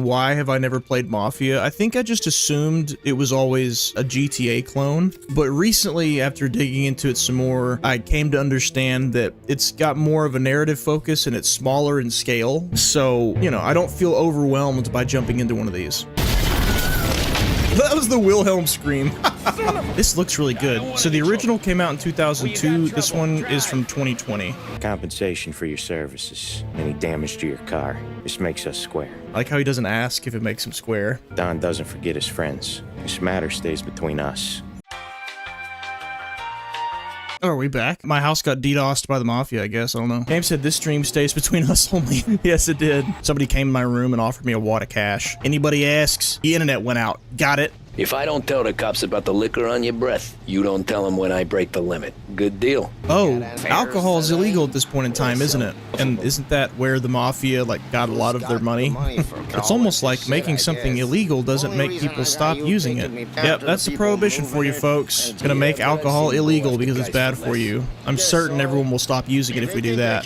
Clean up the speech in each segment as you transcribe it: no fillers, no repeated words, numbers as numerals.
Why have I never played Mafia? I think I just assumed it was always a GTA clone, but recently, after digging into it some more, I came to understand that it's got more of a narrative focus and it's smaller in scale, so, you know, I don't feel overwhelmed by jumping into one of these. That was the Wilhelm scream. This looks really good. So the original came out in 2002. This one is from 2020. Compensation for your services. Any damage to your car. This makes us square. I like how he doesn't ask if it makes him square. Don doesn't forget his friends. This matter stays between us. Oh, are we back? My house got DDoSed by the Mafia, I guess. I don't know. Game said this stream stays between us only. Yes, it did. Somebody came in my room and offered me a wad of cash. Anybody asks, the internet went out. Got it. If I don't tell the cops about the liquor on your breath, you don't tell them when I break the limit. Good deal. Oh, alcohol is illegal at this point in time, isn't it? And isn't that where the Mafia, like, got a lot of their money? It's almost like making something illegal doesn't make people stop using it. Yep, that's the prohibition for you folks. Gonna make alcohol illegal because it's bad for you. I'm certain everyone will stop using it if we do that.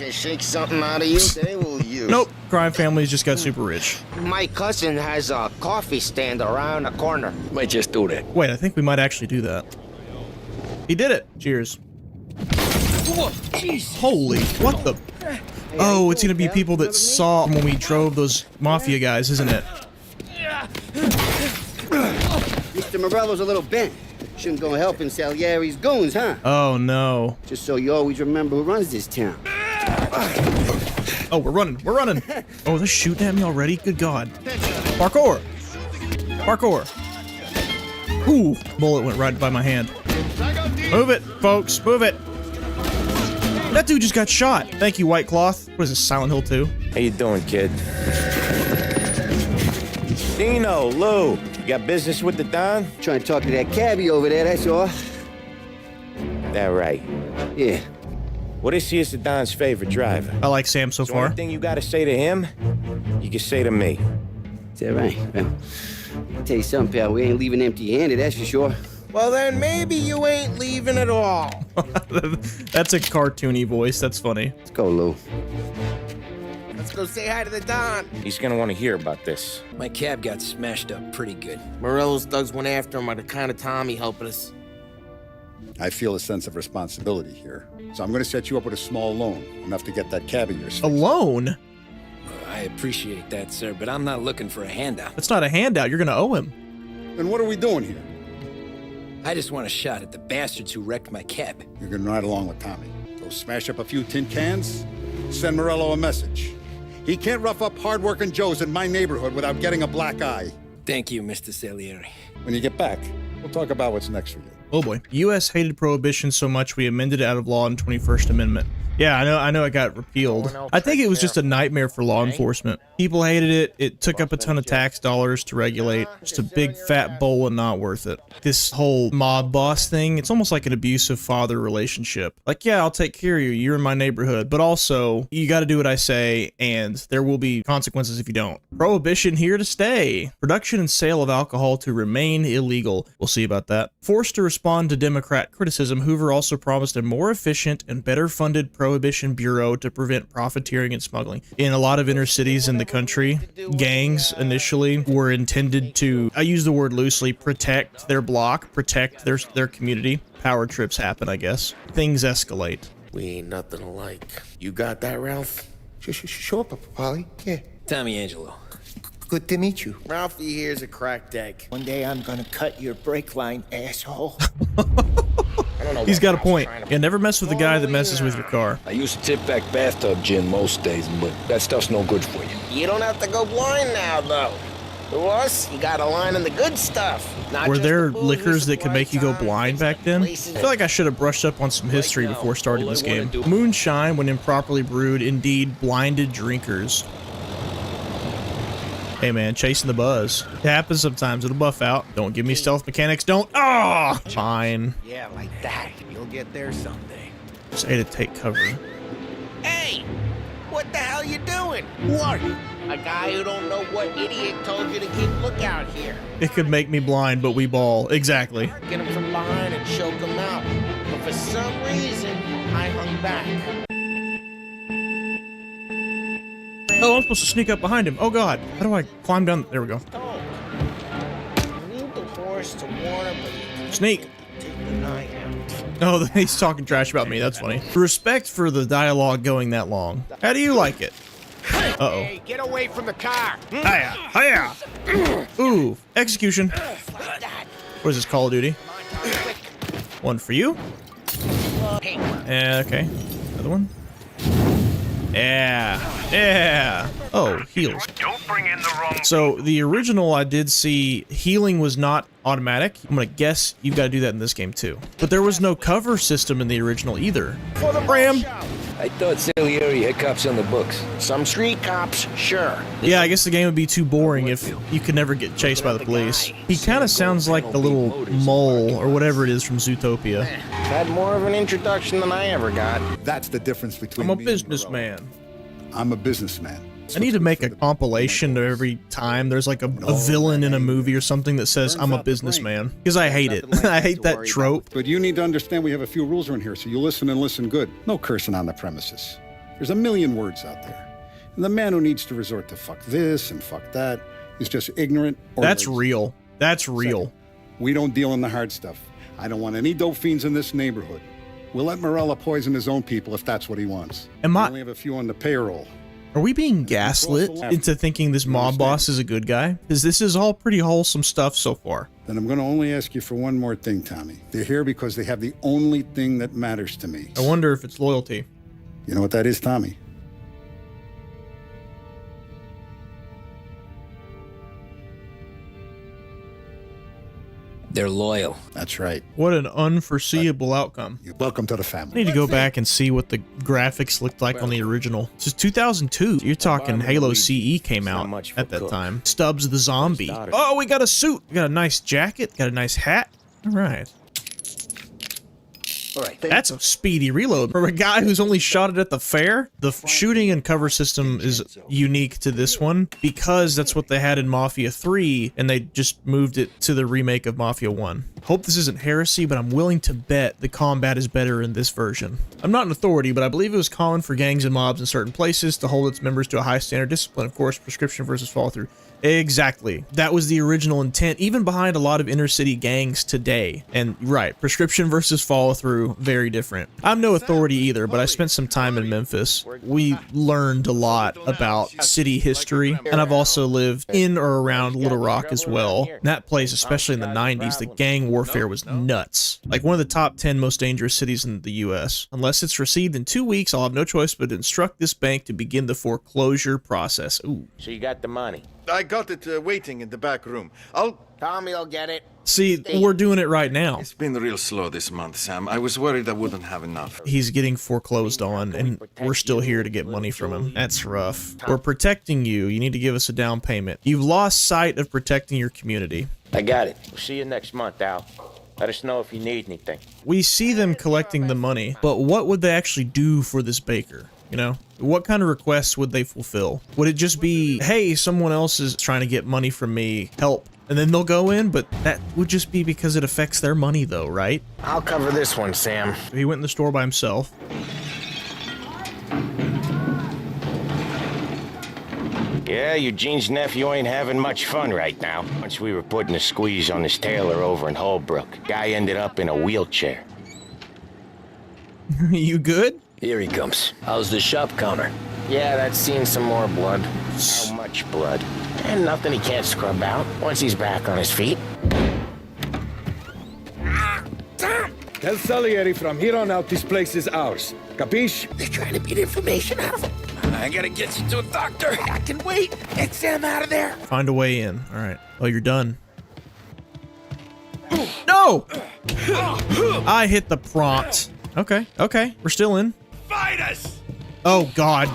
Nope, crime families just got super rich. My cousin has a coffee stand around the corner. Might just do that. Wait, I think we might actually do that. He did it. Cheers. Holy, what the? Oh, it's gonna be people that saw when we drove those Mafia guys, isn't it? Mr. Morello's a little bent. Shouldn't go helping Salieri's goons, huh? Oh, no. Just so you always remember who runs this town. Oh, we're running. We're running. Oh, they're shooting at me already? Good God. Parkour. Parkour. Ooh, bullet went right by my hand. Move it, folks. Move it. That dude just got shot. Thank you, White Cloth. What is this, Silent Hill 2? How you doing, kid? Dino, Lou, you got business with the Don? Trying to talk to that cabbie over there, that's all. That right. Yeah. What is he as the Don's favorite driver? I like Sam so far. Anything you gotta say to him, you can say to me. Is that right? Well, I'll tell you something, pal. We ain't leaving empty-handed, that's for sure. Well, then maybe you ain't leaving at all. That's a cartoony voice. That's funny. Let's go, Lou. Let's go say hi to the Don. He's gonna want to hear about this. My cab got smashed up pretty good. Morello's thugs went after him by the kind of Tommy helping us. I feel a sense of responsibility here, so I'm going to set you up with a small loan, enough to get that cab of yours. A loan? I appreciate that, sir, but I'm not looking for a handout. That's not a handout. You're going to owe him. Then what are we doing here? I just want a shot at the bastards who wrecked my cab. You're going to ride along with Tommy. Go smash up a few tin cans, send Morello a message. He can't rough up hard-working Joes in my neighborhood without getting a black eye. Thank you, Mr. Salieri. When you get back, we'll talk about what's next for you. Oh boy. U.S. hated prohibition so much we amended it out of law in 21st Amendment. Yeah, I know it got repealed. I think it was just a nightmare for law enforcement. People hated it. It took up a ton of tax dollars to regulate. Just a big fat bowl and not worth it. This whole mob boss thing, it's almost like an abusive father relationship. Like, yeah, I'll take care of you. You're in my neighborhood. But also, you got to do what I say, and there will be consequences if you don't. Prohibition here to stay. Production and sale of alcohol to remain illegal. We'll see about that. Forced to respond to Democrat criticism, Hoover also promised a more efficient and better funded Prohibition Bureau to prevent profiteering and smuggling. In a lot of inner cities in the country, gangs initially were intended to, I use the word loosely, protect their block, protect their community. Power trips happen, I guess. Things escalate. We ain't nothing alike. You got that, Ralph? Sure, Polly. Yeah. Tommy Angelo. Good to meet you. Ralphie here's a cracked egg. One day I'm gonna cut your brake line, asshole. He's got a point. Yeah, never mess with the guy that messes with your car. I use tip-back bathtub gin most days, but that stuff's no good for you. You don't have to go blind now, though. To us, you got a line on the good stuff. Were there liquors that could make you go blind back then? I feel like I should have brushed up on some history before starting this game. Moonshine, when improperly brewed, indeed blinded drinkers. Hey man, chasing the buzz. It happens sometimes, it'll buff out. Don't give me stealth mechanics, don't. Ah, oh, fine. Yeah, like that. You'll get there someday. Say to take cover. Hey, what the hell you doing? Who are you? A guy who don't know what idiot told you to keep lookout here. It could make me blind, but we ball. Exactly. Get him from behind and choke him out. But for some reason, I hung back. Oh, I'm supposed to sneak up behind him. Oh god. How do I climb down? There we go. You need the horse to water, but you can't Sneak. take the night out. Oh, he's talking trash about me. That's funny. Respect for the dialogue going that long. How do you like it? Uh-oh. Hey, get away from the car. Hiya! Hiya! Ooh, execution. What is this, Call of Duty? One for you. Okay. Another one. Yeah. Yeah. Oh, heals. So the original, I did see healing was not automatic. I'm gonna guess you've got to do that in this game too. But there was no cover system in the original either. For the Ram. I thought Salieri had cops on the books. Some street cops, sure. Yeah, I guess the game would be too boring if you could never get chased by the police. He kind of sounds like the little mole or whatever it is from Zootopia. Had more of an introduction than I ever got. That's the difference between I'm a me and Morello. businessman. I'm a businessman. I need to make a compilation of every time there's like a villain in a movie or something that says I'm a businessman, because I hate it. I hate that trope. But you need to understand we have a few rules around here, so you listen and listen good. No cursing on the premises. There's a million words out there. And the man who needs to resort to fuck this and fuck that is just ignorant or That's lazy. real. That's real. We don't deal in the hard stuff. I don't want any dope fiends in this neighborhood. We'll let Morella poison his own people if that's what he wants. Am We I- only have a few on the payroll. Are we being gaslit into thinking this mob boss is a good guy? Because this is all pretty wholesome stuff so far. Then I'm going to only ask you for one more thing, Tommy. They're here because they have the only thing that matters to me. I wonder if it's loyalty. You know what that is, Tommy? They're loyal. That's right. What an unforeseeable outcome. Welcome to the I family. need to go back and see what the graphics looked like on the original. This is 2002. You're talking Halo CE came out at that time. Stubbs the zombie. Oh, we got a suit. We got a nice jacket. Got a nice hat. All right. All right, That's a speedy reload. For a guy who's only shot it at the fair, the shooting and cover system is unique to this one because that's what they had in Mafia 3, and they just moved it to the remake of Mafia 1. Hope this isn't heresy, but I'm willing to bet the combat is better in this version. I'm not an authority, but I believe it was common for gangs and mobs in certain places to hold its members to a high standard of discipline. Of course, prescription versus follow-through. Exactly. That was the original intent, even behind a lot of inner city gangs today. And right, prescription versus follow through, very different. I'm no authority either, but I spent some time in Memphis. We learned a lot about city history, and I've also lived in or around Little Rock as well. In that place, especially in the 90s, the gang warfare was nuts. Like one of the top 10 most dangerous cities in the US. Unless it's received in 2 weeks, I'll have no choice but to instruct this bank to begin the foreclosure process. Ooh. So you got the money. I got it waiting in the back room. Tommy will get it. See, we're doing it right now. It's been real slow this month, Sam. I was worried I wouldn't have enough. He's getting foreclosed on, and we're still here to get money from him. That's rough. We're protecting you. You need to give us a down payment. You've lost sight of protecting your community. I got it. We'll see you next month, Al. Let us know if you need anything. We see them collecting the money, but what would they actually do for this baker? You know, what kind of requests would they fulfill? Would it just be, hey, someone else is trying to get money from me, help, and then they'll go in? But that would just be because it affects their money though, right? I'll cover this one, Sam. He went in the store by himself. Yeah, Eugene's nephew ain't having much fun right now. Once we were putting a squeeze on his tailor over in Holbrook, guy ended up in a wheelchair. You good? Here he comes. How's the shop counter? Yeah, that's seen some more blood. How much blood? And nothing he can't scrub out once he's back on his feet. Tell Salieri from here on out this place is ours. Capiche? They're trying to beat information out of him. I gotta get you to a doctor. I can wait. Get Sam out of there. Find a way in. All right. Oh, you're done. No! I hit the prompt. Okay, okay. We're still in. Fight us! Oh, God.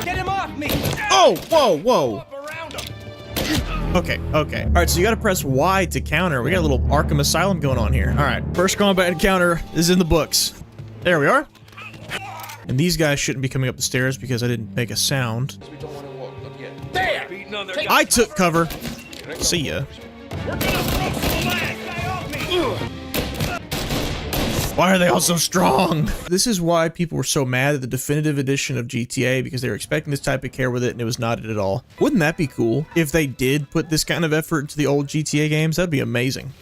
Get him off me! Oh, whoa, whoa. Up around him. Okay, okay. All right, so you got to press Y to counter. We got a little Arkham Asylum going on here. All right, first combat encounter is in the books. There we are. And these guys shouldn't be coming up the stairs because I didn't make a sound. There! I took cover. See ya. We're gonna throw some legs. Why are they all so strong? This is why people were so mad at the definitive edition of GTA, because they were expecting this type of care with it and it was not it at all. Wouldn't that be cool if they did put this kind of effort into the old GTA games? That'd be amazing.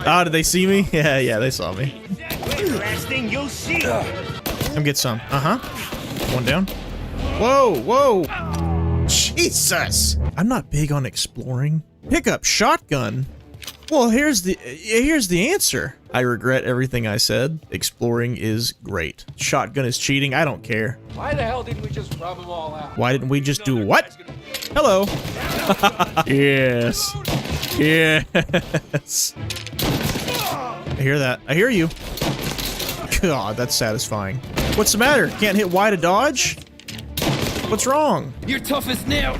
Ah, did they see me? Yeah, they saw me. Last thing you'll see. Come get some. One down. Whoa. Jesus. I'm not big on exploring. Pick up shotgun. Well, here's the answer. I regret everything I said. Exploring is great. Shotgun is cheating. I don't care. Why the hell didn't we just rub them all out? Why didn't we just do what? Hello. Yes. Yes. I hear that. I hear you. God, that's satisfying. What's the matter? Can't hit Y to dodge? What's wrong? You're tough as nails.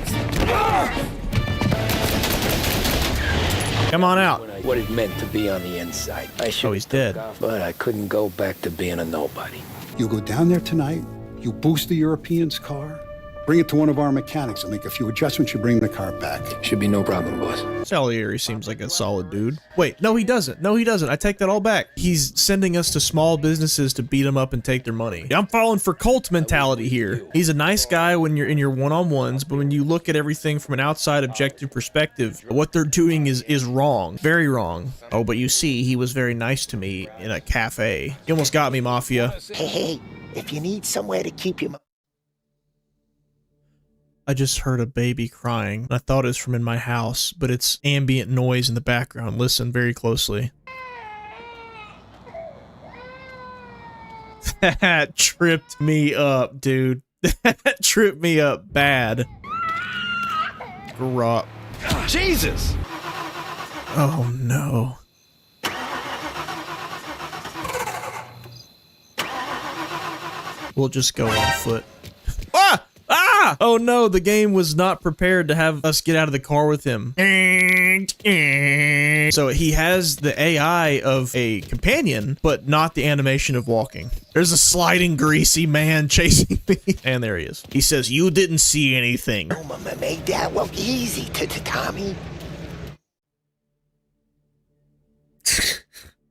Come on out. What it meant to be on the inside. Oh, he's dead. But I couldn't go back to being a nobody. You go down there tonight, you boost the European's car, bring it to one of our mechanics, they'll make a few adjustments, you bring the car back. Should be no problem, boss. Salieri seems like a solid dude. Wait, no he doesn't. No he doesn't. I take that all back. He's sending us to small businesses to beat them up and take their money. I'm falling for cult mentality here. He's a nice guy when you're in your one-on-ones, but when you look at everything from an outside objective perspective, what they're doing is wrong. Very wrong. Oh, but you see, he was very nice to me in a cafe. He almost got me, Mafia. Hey, if you need somewhere to keep your... I just heard a baby crying. I thought it was from in my house, but it's ambient noise in the background. Listen very closely. That tripped me up, dude. That tripped me up bad. Grop. Jesus! Oh no. We'll just go on foot. Ah! Ah! Oh no, the game was not prepared to have us get out of the car with him. So he has the AI of a companion, but not the animation of walking. There's a sliding greasy man chasing me. And there he is. He says, "You didn't see anything." Mama made that look easy to Tommy.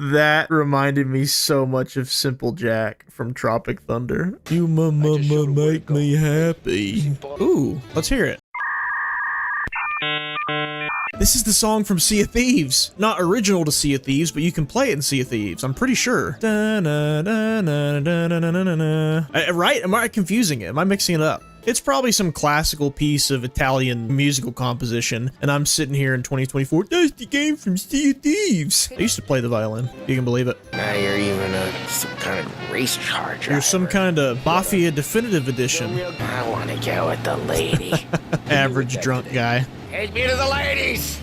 That reminded me so much of Simple Jack from Tropic Thunder. You make me happy. Ooh, let's hear it. This is the song from Sea of Thieves. Not original to Sea of Thieves, but you can play it in Sea of Thieves. I'm pretty sure. Right? Am I confusing it? Am I mixing it up? It's probably some classical piece of Italian musical composition, and I'm sitting here in 2024. That's the game from Sea of Thieves. I used to play the violin. You can believe it. Now you're even some kind of race charger. You're some kind of Mafia definitive edition. I want to go with the lady. Average drunk guy. Take me to the ladies.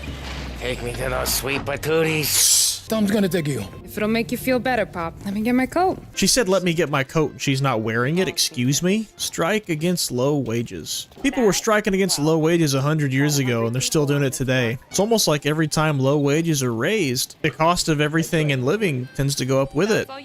Take me to those sweet patooties. Tom's gonna take you. If it'll make you feel better, Pop, let me get my coat. She said, "Let me get my coat," and she's not wearing it. Excuse me? Strike against low wages. People were striking against low wages 100 years ago, and they're still doing it today. It's almost like every time low wages are raised, the cost of everything and living tends to go up with it.